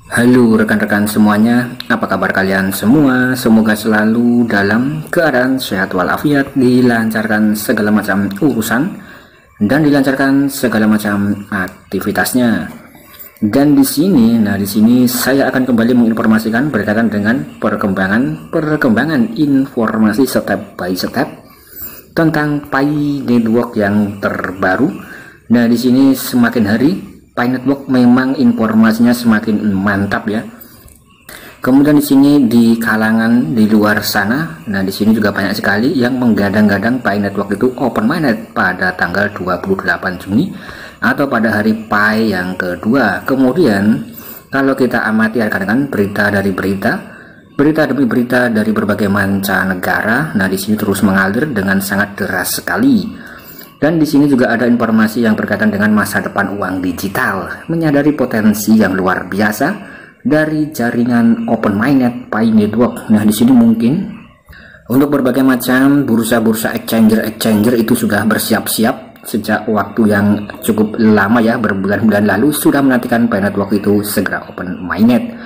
Halo rekan-rekan semuanya, apa kabar kalian semua? Semoga selalu dalam keadaan sehat walafiat, dilancarkan segala macam urusan dan dilancarkan segala macam aktivitasnya. Dan di sini saya akan kembali menginformasikan berkaitan dengan perkembangan informasi step by step tentang Pi Network yang terbaru. Nah, di sini semakin hari Pi Network memang informasinya semakin mantap ya. Kemudian di sini di kalangan di luar sana, nah di sini juga banyak sekali yang menggadang-gadang Pi Network itu open mainnet pada tanggal 28 Juni atau pada hari Pi yang kedua. Kemudian kalau kita amati rekan-rekan berita demi berita dari berbagai mancanegara, nah di sini terus mengalir dengan sangat deras sekali. Dan di sini juga ada informasi yang berkaitan dengan masa depan uang digital, menyadari potensi yang luar biasa dari jaringan open mainnet Pi Network. Nah, di sini mungkin untuk berbagai macam bursa-bursa exchanger itu sudah bersiap-siap sejak waktu yang cukup lama ya, berbulan-bulan lalu sudah menantikan Pi Network itu segera open mainnet.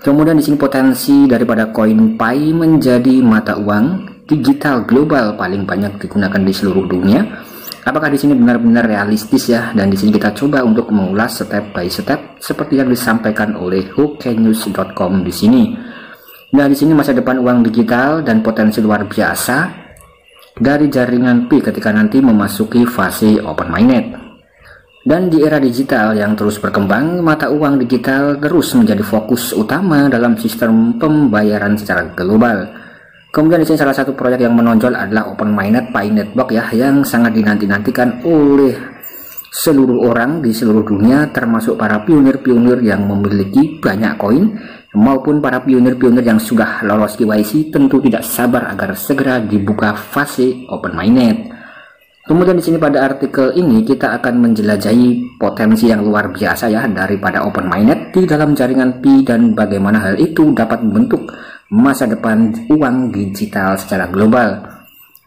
Kemudian di sini potensi daripada koin Pi menjadi mata uang digital global paling banyak digunakan di seluruh dunia. Apakah di sini benar-benar realistis ya? Dan di sini kita coba untuk mengulas step by step seperti yang disampaikan oleh hooknews.com di sini. Nah, di sini masa depan uang digital dan potensi luar biasa dari jaringan Pi ketika nanti memasuki fase open mainnet. Dan di era digital yang terus berkembang, mata uang digital terus menjadi fokus utama dalam sistem pembayaran secara global. Kemudian di sini salah satu proyek yang menonjol adalah open mainnet Pi Network ya, yang sangat dinanti-nantikan oleh seluruh orang di seluruh dunia, termasuk para pionir-pionir yang memiliki banyak koin maupun para pionir-pionir yang sudah lolos KYC tentu tidak sabar agar segera dibuka fase open mainnet. Kemudian di sini pada artikel ini kita akan menjelajahi potensi yang luar biasa ya daripada open mainnet di dalam jaringan Pi dan bagaimana hal itu dapat membentuk masa depan uang digital secara global.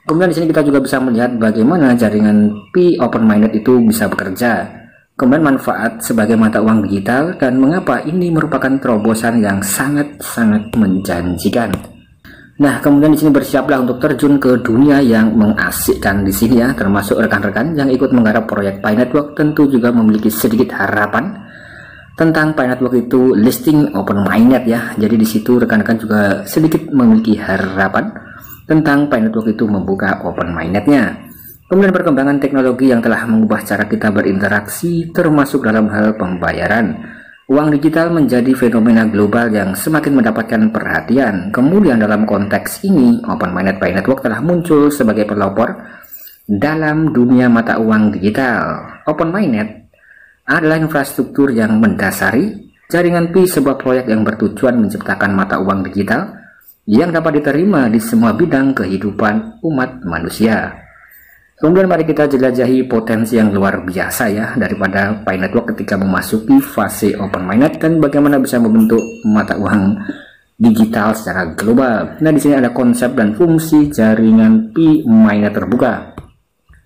Kemudian di sini kita juga bisa melihat bagaimana jaringan Pi open mainnet itu bisa bekerja. Kemudian manfaat sebagai mata uang digital dan mengapa ini merupakan terobosan yang sangat-sangat menjanjikan. Nah, kemudian di sini bersiaplah untuk terjun ke dunia yang mengasikkan di sini ya, termasuk rekan-rekan yang ikut menggarap proyek Pi Network tentu juga memiliki sedikit harapan tentang Pi Network itu listing open mainnet ya. Jadi di situ rekan-rekan juga sedikit memiliki harapan tentang Pi Network itu membuka open mainnetnya. Kemudian perkembangan teknologi yang telah mengubah cara kita berinteraksi termasuk dalam hal pembayaran. Uang digital menjadi fenomena global yang semakin mendapatkan perhatian. Kemudian dalam konteks ini, open mainnet Pi Network telah muncul sebagai pelopor dalam dunia mata uang digital. Open mainnet adalah infrastruktur yang mendasari jaringan Pi, sebuah proyek yang bertujuan menciptakan mata uang digital yang dapat diterima di semua bidang kehidupan umat manusia. Kemudian mari kita jelajahi potensi yang luar biasa ya daripada Pi Network ketika memasuki fase open mainnet dan bagaimana bisa membentuk mata uang digital secara global. Nah, di sini ada konsep dan fungsi jaringan Pi mainnet terbuka.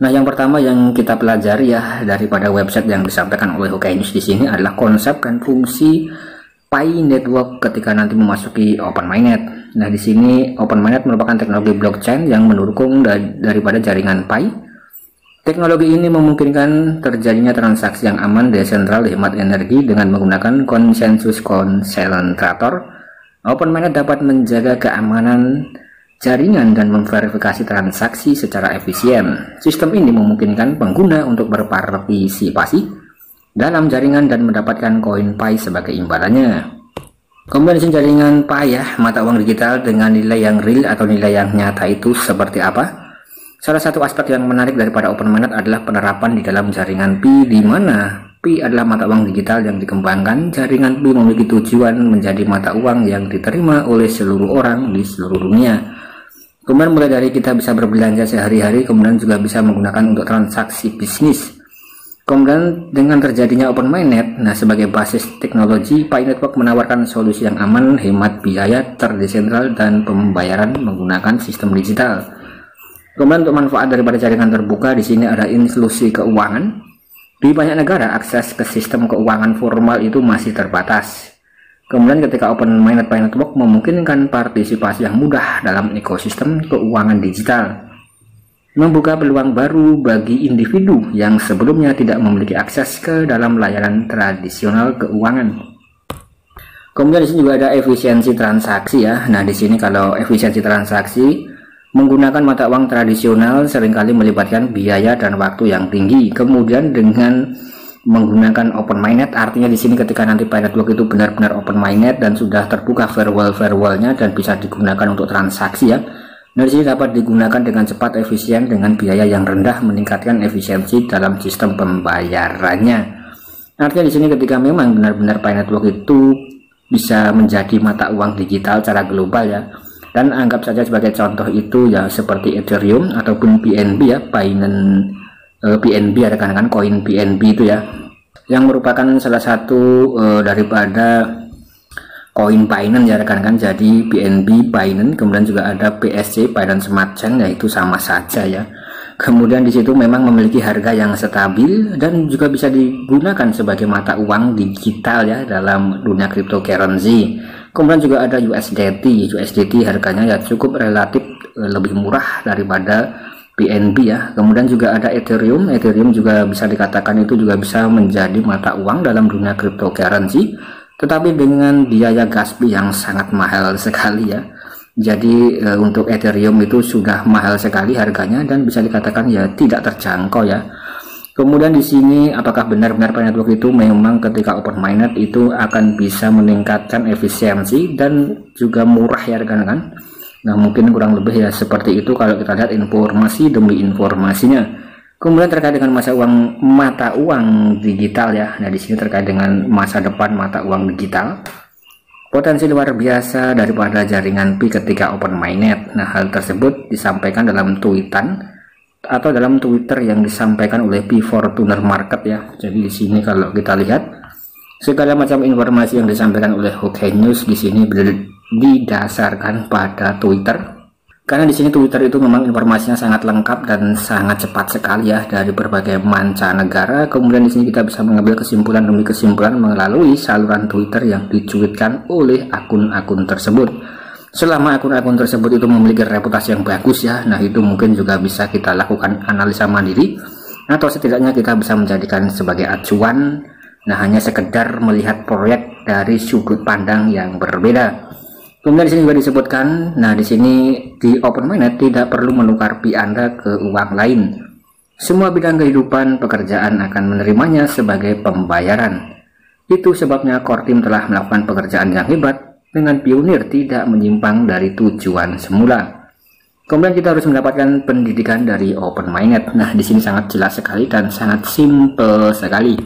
Nah, yang pertama yang kita pelajari ya daripada website yang disampaikan oleh Hooknews di sini adalah konsep dan fungsi Pi Network ketika nanti memasuki open mainnet. Nah, di sini open mainnet merupakan teknologi blockchain yang mendukung daripada jaringan Pi. Teknologi ini memungkinkan terjadinya transaksi yang aman, desentral, hemat energi dengan menggunakan konsensus konsentrator. Open mainnet dapat menjaga keamanan jaringan dan memverifikasi transaksi secara efisien. Sistem ini memungkinkan pengguna untuk berpartisipasi dalam jaringan dan mendapatkan koin Pi sebagai imbalannya. Kemudian di jaringan Pi ya, mata uang digital dengan nilai yang real atau nilai yang nyata itu seperti apa? Salah satu aspek yang menarik daripada open mainnet adalah penerapan di dalam jaringan Pi, di mana Pi adalah mata uang digital yang dikembangkan. Jaringan Pi memiliki tujuan menjadi mata uang yang diterima oleh seluruh orang di seluruh dunia. Kemudian mulai dari kita bisa berbelanja sehari-hari, kemudian juga bisa menggunakan untuk transaksi bisnis. Kemudian dengan terjadinya open mainnet, nah sebagai basis teknologi, Pi Network menawarkan solusi yang aman, hemat biaya, terdesentral, dan pembayaran menggunakan sistem digital. Kemudian untuk manfaat daripada jaringan terbuka di sini ada inklusi keuangan. Di banyak negara akses ke sistem keuangan formal itu masih terbatas. Kemudian ketika open mainnet Pi Network memungkinkan partisipasi yang mudah dalam ekosistem keuangan digital, membuka peluang baru bagi individu yang sebelumnya tidak memiliki akses ke dalam layanan tradisional keuangan. Kemudian di sini juga ada efisiensi transaksi ya. Nah, di sini kalau efisiensi transaksi menggunakan mata uang tradisional seringkali melibatkan biaya dan waktu yang tinggi. Kemudian dengan menggunakan open mainnet, artinya di sini ketika nanti Pi Network itu benar-benar open mainnet dan sudah terbuka firewall-nya dan bisa digunakan untuk transaksi ya. Nah, di sini dapat digunakan dengan cepat, efisien, dengan biaya yang rendah, meningkatkan efisiensi dalam sistem pembayarannya. Artinya di sini ketika memang benar-benar Pi Network itu bisa menjadi mata uang digital secara global ya. Dan anggap saja sebagai contoh itu ya seperti Ethereum ataupun BNB ya, Binance BNB ya rekan-rekan, koin BNB itu ya, yang merupakan salah satu daripada koin Binance ya rekan-rekan. Jadi BNB Binance, kemudian juga ada BSC Binance Smart Chain, yaitu sama saja ya. Kemudian di situ memang memiliki harga yang stabil dan juga bisa digunakan sebagai mata uang digital ya dalam dunia cryptocurrency. Kemudian juga ada USDT harganya ya cukup relatif lebih murah daripada BNB ya. Kemudian juga ada Ethereum juga bisa dikatakan itu juga bisa menjadi mata uang dalam dunia cryptocurrency, tetapi dengan biaya gas fee yang sangat mahal sekali ya. Jadi untuk Ethereum itu sudah mahal sekali harganya dan bisa dikatakan ya tidak terjangkau ya. Kemudian di sini apakah benar-benar Pi Network itu memang ketika open mainnet itu akan bisa meningkatkan efisiensi dan juga murah ya rekan-rekan. Nah, mungkin kurang lebih ya seperti itu kalau kita lihat informasi demi informasinya. Kemudian terkait dengan mata uang digital ya. Nah, di sini terkait dengan masa depan mata uang digital, potensi luar biasa daripada jaringan Pi ketika open mainnet. Nah, hal tersebut disampaikan dalam tweetan atau dalam Twitter yang disampaikan oleh Pi Fortuner Market ya. Jadi di sini kalau kita lihat segala macam informasi yang disampaikan oleh Hoki News di sini didasarkan pada Twitter, karena di sini Twitter itu memang informasinya sangat lengkap dan sangat cepat sekali ya dari berbagai mancanegara. Kemudian di sini kita bisa mengambil kesimpulan demi kesimpulan melalui saluran Twitter yang dicuitkan oleh akun-akun tersebut. Selama akun-akun tersebut itu memiliki reputasi yang bagus ya, nah itu mungkin juga bisa kita lakukan analisa mandiri atau setidaknya kita bisa menjadikan sebagai acuan. Nah, hanya sekedar melihat proyek dari sudut pandang yang berbeda. Kemudian di sini juga disebutkan, nah di sini di open mainnet tidak perlu menukar Pi Anda ke uang lain. Semua bidang kehidupan pekerjaan akan menerimanya sebagai pembayaran. Itu sebabnya core team telah melakukan pekerjaan yang hebat dengan pionir tidak menyimpang dari tujuan semula. Kemudian kita harus mendapatkan pendidikan dari open mainnet. Nah, di sini sangat jelas sekali dan sangat simple sekali.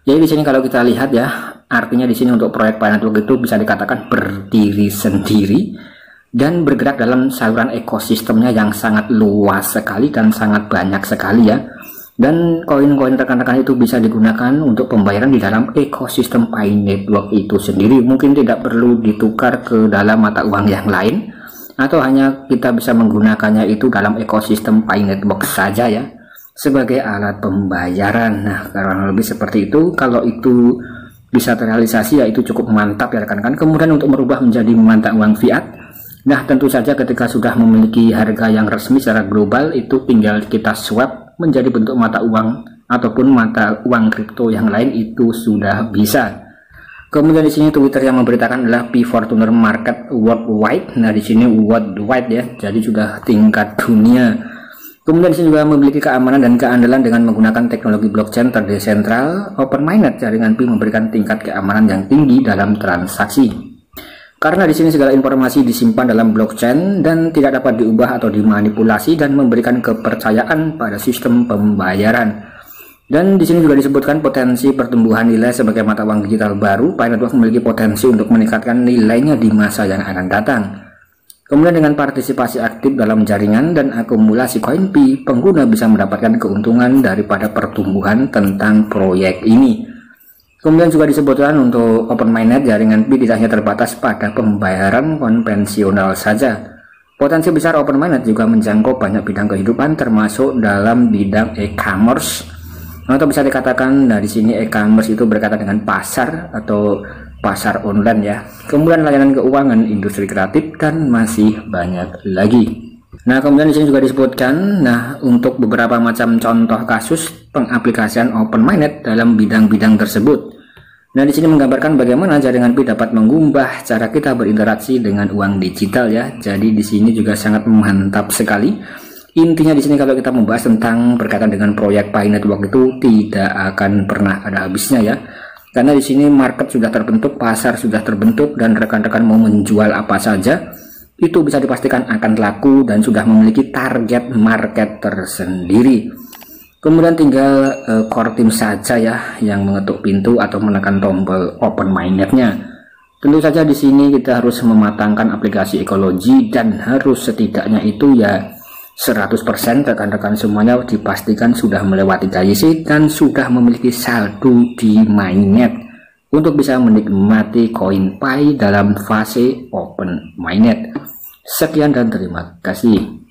Jadi di sini kalau kita lihat ya, artinya di sini untuk proyek Pi Network itu bisa dikatakan berdiri sendiri dan bergerak dalam saluran ekosistemnya yang sangat luas sekali dan sangat banyak sekali ya. Dan koin-koin rekan-rekan itu bisa digunakan untuk pembayaran di dalam ekosistem Pi Network itu sendiri. Mungkin tidak perlu ditukar ke dalam mata uang yang lain, atau hanya kita bisa menggunakannya itu dalam ekosistem Pi Network saja ya, sebagai alat pembayaran. Nah, karena lebih seperti itu, kalau itu bisa terrealisasi ya itu cukup mantap ya rekan-rekan. Kemudian untuk merubah menjadi mata uang fiat, nah tentu saja ketika sudah memiliki harga yang resmi secara global, itu tinggal kita swap menjadi bentuk mata uang ataupun mata uang kripto yang lain, itu sudah bisa. Kemudian di sini Twitter yang memberitakan adalah Pi Fortuner Market Worldwide. Nah, di sini worldwide ya, jadi sudah tingkat dunia. Kemudian di sini juga memiliki keamanan dan keandalan dengan menggunakan teknologi blockchain terdesentral. Open mainnet jaringan Pi memberikan tingkat keamanan yang tinggi dalam transaksi. Karena di sini segala informasi disimpan dalam blockchain dan tidak dapat diubah atau dimanipulasi dan memberikan kepercayaan pada sistem pembayaran. Dan di sini juga disebutkan potensi pertumbuhan nilai sebagai mata uang digital baru. Pi Network memiliki potensi untuk meningkatkan nilainya di masa yang akan datang. Kemudian dengan partisipasi aktif dalam jaringan dan akumulasi koin Pi, pengguna bisa mendapatkan keuntungan daripada pertumbuhan tentang proyek ini. Kemudian juga disebutkan untuk open mainnet jaringan Pi tidak hanya terbatas pada pembayaran konvensional saja. Potensi besar open mainnet juga menjangkau banyak bidang kehidupan termasuk dalam bidang e-commerce. Atau bisa dikatakan, nah di sini e-commerce itu berkaitan dengan pasar atau pasar online ya, kemudian layanan keuangan, industri kreatif, dan masih banyak lagi. Nah, kemudian di sini juga disebutkan, nah untuk beberapa macam contoh kasus pengaplikasian open minded dalam bidang-bidang tersebut. Nah, di sini menggambarkan bagaimana jaringan Pi dapat mengubah cara kita berinteraksi dengan uang digital ya. Jadi di sini juga sangat mantap sekali. Intinya di sini kalau kita membahas tentang berkaitan dengan proyek Pi Network itu tidak akan pernah ada habisnya ya. Karena di sini market sudah terbentuk, pasar sudah terbentuk, dan rekan-rekan mau menjual apa saja itu bisa dipastikan akan laku dan sudah memiliki target market tersendiri. Kemudian tinggal core team saja ya yang mengetuk pintu atau menekan tombol open minded-nya. Tentu saja di sini kita harus mematangkan aplikasi ekologi dan harus setidaknya itu ya 100% rekan-rekan semuanya dipastikan sudah melewati KYC dan sudah memiliki saldo di mainnet untuk bisa menikmati koin Pi dalam fase open mainnet. Sekian dan terima kasih.